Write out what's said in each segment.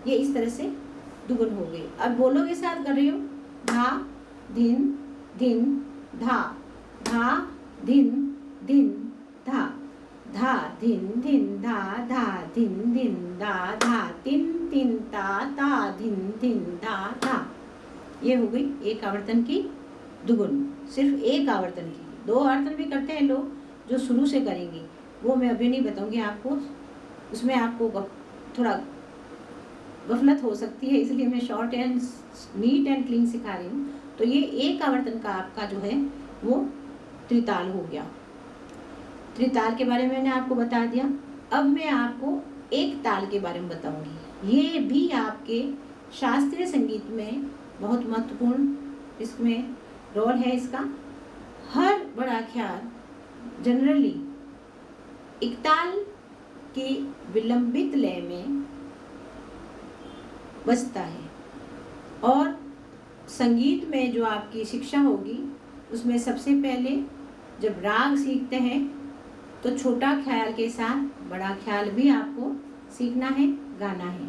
ये इस तरह से दुगुन हो गई। अब बोलोगे साथ कर रही हूँ, धा धिन धिन धा, धा धिन धिन धा, धा धिन धिन धा, धा धिन धिन धा, धा तिन तिन ता, ता धिन धिन धा धा। ये हो गई एक आवर्तन की दुगुन, सिर्फ एक आवर्तन की। 2 आवर्तन भी करते हैं लोग जो शुरू से करेंगे, वो मैं अभी नहीं बताऊंगी आपको, उसमें आपको थोड़ा गफलत हो सकती है, इसलिए मैं short and neat and clean सिखा रही हूँ। तो ये एक आवर्तन का आपका जो है वो त्रिताल हो गया। त्रिताल के बारे में मैंने आपको बता दिया। अब मैं आपको एक ताल के बारे में बताऊंगी। ये भी आपके शास्त्रीय संगीत में बहुत महत्वपूर्ण इसमें रोल है इसका। हर बड़ा ख्याल जनरली एक ताल की विलंबित लय में बजता है, और संगीत में जो आपकी शिक्षा होगी उसमें सबसे पहले जब राग सीखते हैं तो छोटा ख्याल के साथ बड़ा ख्याल भी आपको सीखना है, गाना है।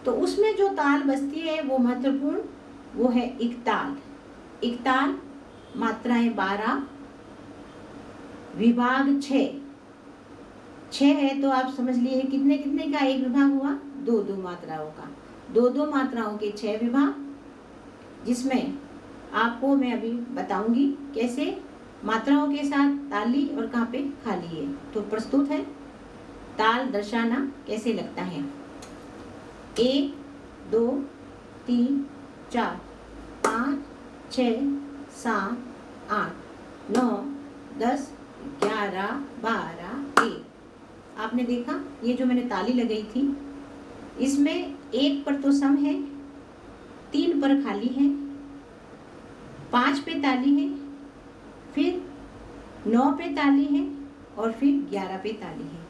तो उसमें जो ताल बजती है वो महत्वपूर्ण, वो है इकताल। इकताल मात्राएं 12, विभाग 6 है। तो आप समझ लिए कितने कितने का एक विभाग हुआ, 2-2 मात्राओं का, 2-2 मात्राओं के 6 विभाग, जिसमें आपको मैं अभी बताऊंगी कैसे मात्राओं के साथ ताली और कहाँ पे खाली है। तो प्रस्तुत है ताल दर्शाना कैसे लगता है। 1 2 3 4 5 6 7 8 9 10 11 12 1। आपने देखा ये जो मैंने ताली लगाई थी, इसमें 1 पर तो सम है, 3 पर खाली है, 5 पे ताली है, फिर 9 पे ताली है, और फिर 11 पे ताली है।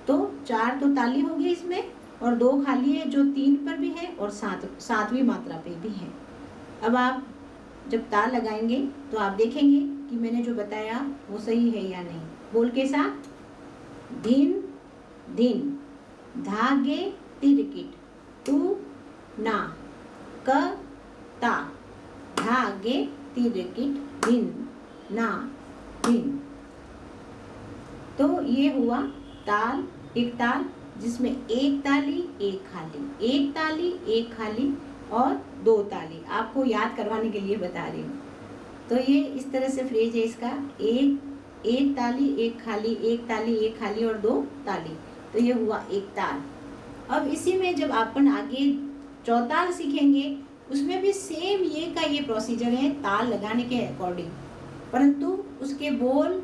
तो 4 तो ताली होगी इसमें, और 2 खाली है जो 3 पर भी है और 7वीं मात्रा पे भी है। अब आप जब ताल लगाएंगे तो आप देखेंगे कि मैंने जो बताया वो सही है या नहीं। बोल के साथ, धिन धिन धागे तिरकिट तू ना क ता, धागे तिरकिट धिन ना धिन। तो ये हुआ ताल, एक ताल जिसमें एक ताली एक खाली, एक ताली एक खाली और 2 ताली। आपको याद करवाने के लिए बता रही हूँ। तो ये इस तरह से फ्रेज है इसका, एक ताली एक खाली, एक ताली एक खाली और 2 ताली। तो ये हुआ एक ताल। अब इसी में जब अपन आगे चौताल सीखेंगे उसमें भी सेम ये प्रोसीजर है ताल लगाने के अकॉर्डिंग, परंतु उसके बोल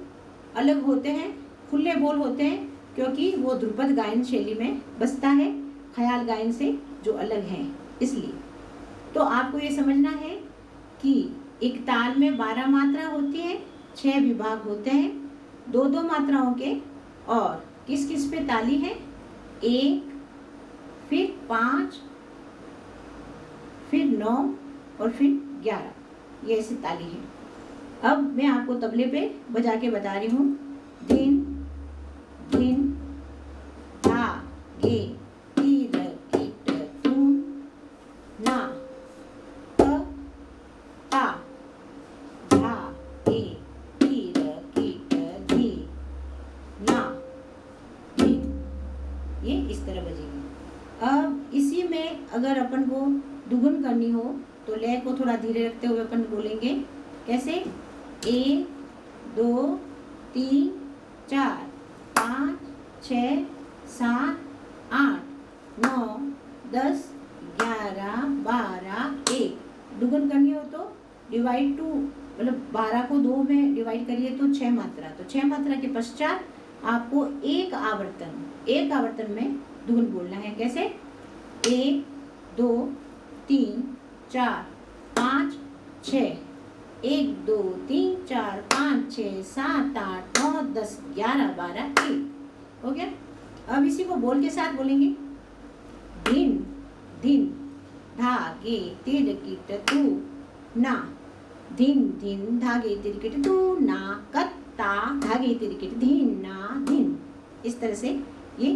अलग होते हैं, खुले बोल होते हैं, क्योंकि वो ध्रुपद गायन शैली में बजता है, ख्याल गायन से जो अलग है इसलिए। तो आपको ये समझना है कि एक ताल में 12 मात्रा होती है, 6 विभाग होते हैं 2-2 मात्राओं के, और किस किस पे ताली है, 1 फिर 5 फिर 9 और फिर 11, ये ऐसी ताली है। अब मैं आपको तबले पे बजा के बता रही हूँ। धिन धिन धा गे तीर कीट तू ना क ता, धा गे तीर कीट धी ना धिन। ये इस तरह बजेगी। अब इसी में अगर अपन को दुगुन करनी हो तो लय को थोड़ा धीरे रखते हुए अपन बोलेंगे कैसे, 1 2 3 4 5 6 7 8 9 10 11 12 1। दुगुन करनी हो तो डिवाइड 2, मतलब 12 को 2 में डिवाइड करिए तो 6 मात्रा। तो 6 मात्रा के पश्चात आपको एक आवर्तन में दुगुन बोलना है। कैसे, 1 2 3 4 5 6, 1 2 3 4 5 6 7 8 9 10 11 12 1 हो गया। अब इसी को बोल के साथ बोलेंगे, धिन धिन धागे तिरकिट तू ना, धिन धिन धागे तिरकिट तू ना, कत्ता धागे तिरकिट धिन ना धिन। इस तरह से ये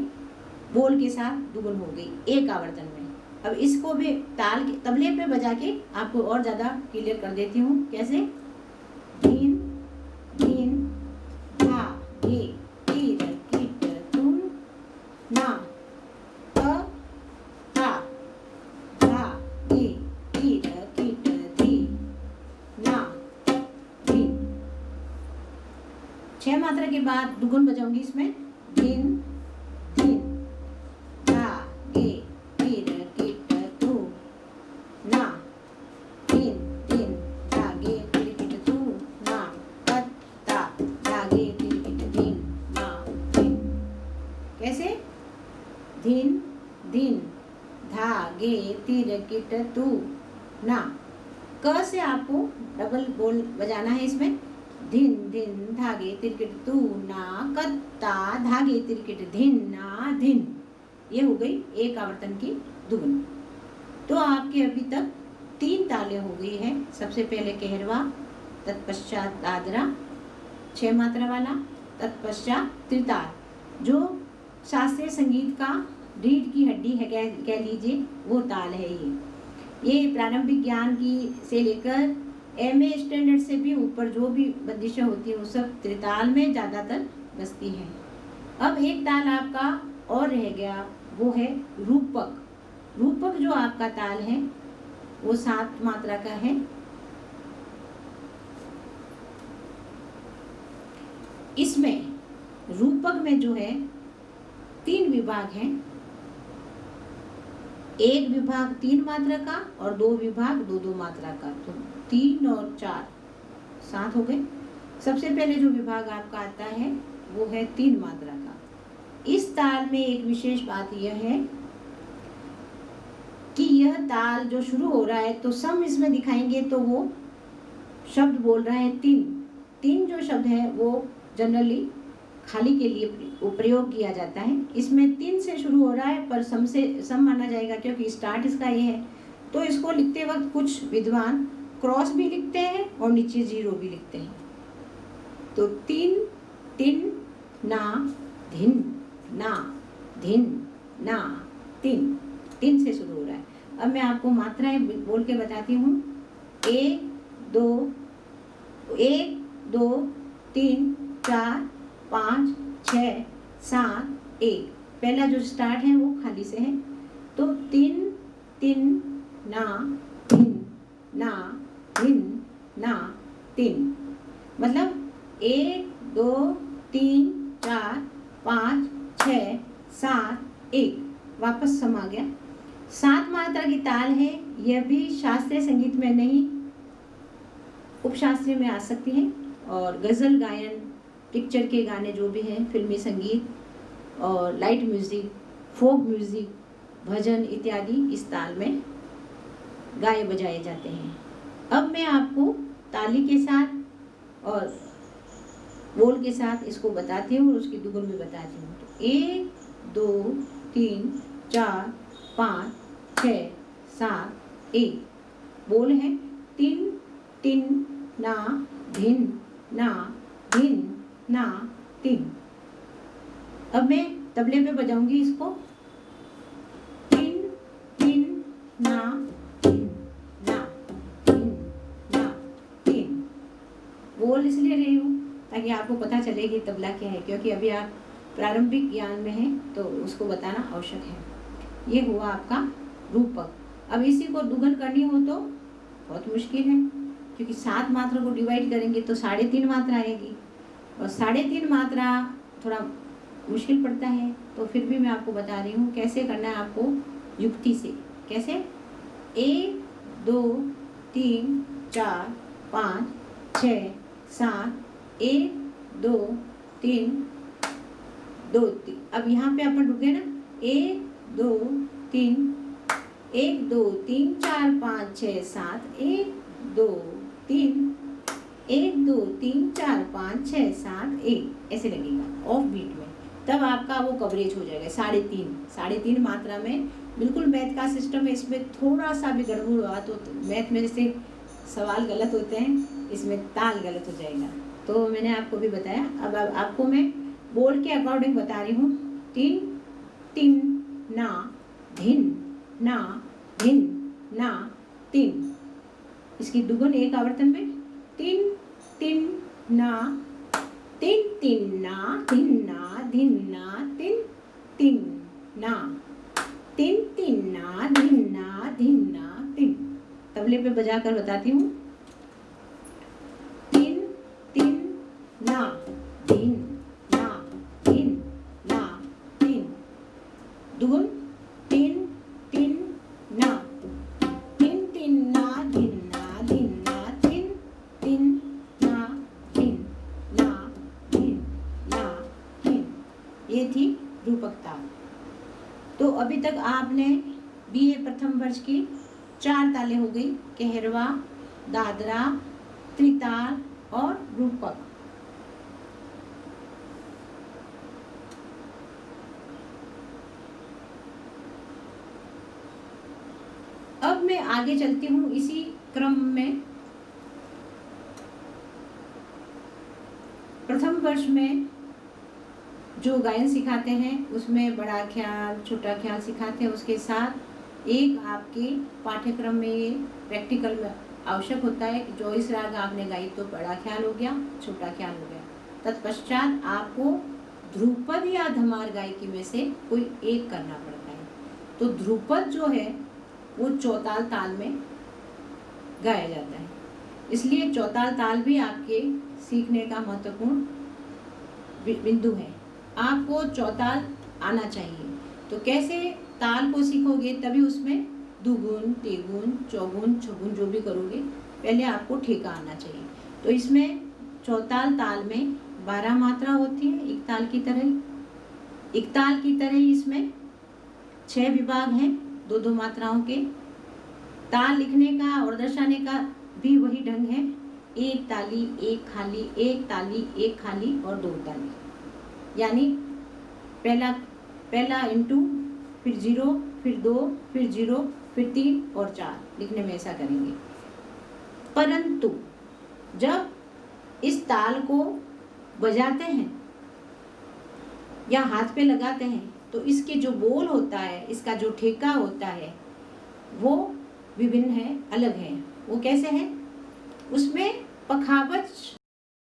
बोल के साथ दुगुन हो गई एक आवर्तन में। अब इसको भी ताल के तबले पे बजा के आपको और ज़्यादा क्लियर कर देती हूँ। कैसे? धीन धीन धा गे ती र की ट तुम ना प ता धा गे ती र की ट धी ना धीन। 6 मात्रा के बाद दुगुन बजाऊंगी इसमें। धीन धीन धा गे ती र की ट तू ना धीन धीन धा गे ती र की ट तू ना प ता धा गे ती र की ट धीन ना धीन। कैसे? धीन धीन धा गे ती र की ट तू ना। क से आपको डबल बोल बजाना है इसमें। धिन धिन धागे तिरकिट तू ना कत्ता धागे तिरकिट धिन ना धिन। ये हो गई एक आवर्तन की दुगुन। तो आपके अभी तक 3 तालें हो गई है। सबसे पहले कहरवा, तत्पश्चात दादरा 6 मात्रा वाला, तत्पश्चात त्रिताल, जो शास्त्रीय संगीत का रीढ़ की हड्डी है, कह लीजिए, वो ताल है ये प्रारंभिक ज्ञान की से लेकर एमए स्टैंडर्ड से भी ऊपर जो भी बंदिशें होती हैं वो सब त्रिताल में ज़्यादातर बसती हैं। अब एक ताल आपका और रह गया, वो है रूपक। रूपक जो आपका ताल है वो 7 मात्रा का है। इसमें रूपक में जो है 3 विभाग हैं। एक विभाग 3 मात्रा का और 2 विभाग 2-2 मात्रा का, तो 3 और 4 7 हो गए। सबसे पहले जो विभाग आपका आता है वो है 3 मात्रा का। इस ताल में एक विशेष बात यह है कि यह ताल जो शुरू हो रहा है तो सम इसमें दिखाएंगे तो वो शब्द बोल रहा है 3 जो शब्द है वो जनरली खाली के लिए प्रयोग किया जाता है। इसमें 3 से शुरू हो रहा है पर सम माना जाएगा क्योंकि स्टार्ट इसका ये है। तो इसको लिखते वक्त कुछ विद्वान क्रॉस भी लिखते हैं और नीचे 0 भी लिखते हैं। तो 3 तिन ना धिन ना धिन ना 3 से शुरू हो रहा है। अब मैं आपको मात्राएं बोल के बताती हूँ। 1 2 3 4 5 6 7 1। पहला जो स्टार्ट है वो खाली से है। तो 3 तिन ना धिन ना धिन ना 3, मतलब 1 2 3 4 5 6 7 1। वापस सम आ गया। 7 मात्रा की ताल है। यह भी शास्त्रीय संगीत में नहीं, उपशास्त्रीय में आ सकती है। और गज़ल गायन, पिक्चर के गाने जो भी हैं, फिल्मी संगीत और लाइट म्यूज़िक, फोक म्यूज़िक, भजन इत्यादि इस ताल में गाए बजाए जाते हैं। अब मैं आपको ताली के साथ और बोल के साथ इसको बताती हूँ और उसकी दुगुन भी बताती हूँ। तो 1 2 3 4 5 6 7 1। बोल है 3 तिन ना धिन ना धिन ना 3। अब मैं तबले पे बजाऊंगी इसको। तिन तिन ना धिन ना धिन ना 3। बोल इसलिए रही हूँ ताकि आपको पता चले कि तबला क्या है, क्योंकि अभी आप प्रारंभिक ज्ञान में हैं तो उसको बताना आवश्यक है। ये हुआ आपका रूपक। अब इसी को दुगन करनी हो तो बहुत मुश्किल है, क्योंकि 7 मात्रा को डिवाइड करेंगे तो 3.5 मात्रा आएगी और 3.5 मात्रा थोड़ा मुश्किल पड़ता है। तो फिर भी मैं आपको बता रही हूँ कैसे करना है आपको युक्ति से। कैसे? 1 2 3 4 5 6 7 1 2 3 2 3। अब यहाँ पे अपन रुके ना। 1 2 3 1 2 3 4 5 6 7 1 2 3 1 2 3 4 5 6 7 1 ऐसे लगेगा ऑफ बीट में। तब आपका वो कवरेज हो जाएगा 3.5 मात्रा में। बिल्कुल मैथ का सिस्टम है, इसमें थोड़ा सा भी गड़बड़ हुआ तो मैथ में जैसे सवाल गलत होते हैं, इसमें ताल गलत हो जाएगा। तो मैंने आपको भी बताया। अब आपको मैं बोल के अकॉर्डिंग बता रही हूँ। 3 तिन ना धिन ना धिन ना तिन। इसकी दुगुन एक आवर्तन में तिन तिन ना तिन तिन ना धिन ना तिन तिन ना तिन तिन ना धिन ना तिन। तबले पे बजा कर बताती हूँ। तिन तिन ना धिन ना तिन। दुगुन तिन तिन ना तिन तिन ना धिन ना तिन तिन ना धिन ये थी रूपक ताल। तो अभी तक आपने बीए प्रथम वर्ष की 4 तालें हो गई, कहरवा, दादरा, त्रिताल और रूपक। अब मैं आगे चलती हूँ इसी क्रम में। प्रथम वर्ष में जो गायन सिखाते हैं उसमें बड़ा ख्याल, छोटा ख्याल सिखाते हैं। उसके साथ एक आपके पाठ्यक्रम में ये प्रैक्टिकल में आवश्यक होता है कि जो इस राग आपने गाई तो बड़ा ख्याल हो गया, छोटा ख्याल हो गया। तत्पश्चात आपको ध्रुपद या धमार गायकी में से कोई एक करना पड़ता है। तो ध्रुपद जो है वो चौताल ताल में गाया जाता है, इसलिए चौताल ताल भी आपके सीखने का महत्वपूर्ण बिंदु है। आपको चौताल आना चाहिए। तो कैसे ताल को सीखोगे, तभी उसमें दुगुन, तेगुन, चौगुन, छगुन जो भी करोगे पहले आपको ठेका आना चाहिए। तो इसमें चौताल ताल में 12 मात्रा होती है, एक ताल की तरह ही इसमें 6 विभाग हैं, 2-2 मात्राओं के। ताल लिखने का और दर्शाने का भी वही ढंग है, एक ताली एक खाली, एक ताली एक खाली और 2 ताली। यानी पहला इंटू, फिर 0, फिर 2, फिर 0, फिर 3 और 4 लिखने में ऐसा करेंगे। परंतु जब इस ताल को बजाते हैं या हाथ पे लगाते हैं तो इसके जो बोल होता है, इसका जो ठेका होता है वो विभिन्न है, अलग है। वो कैसे है? उसमें पखावज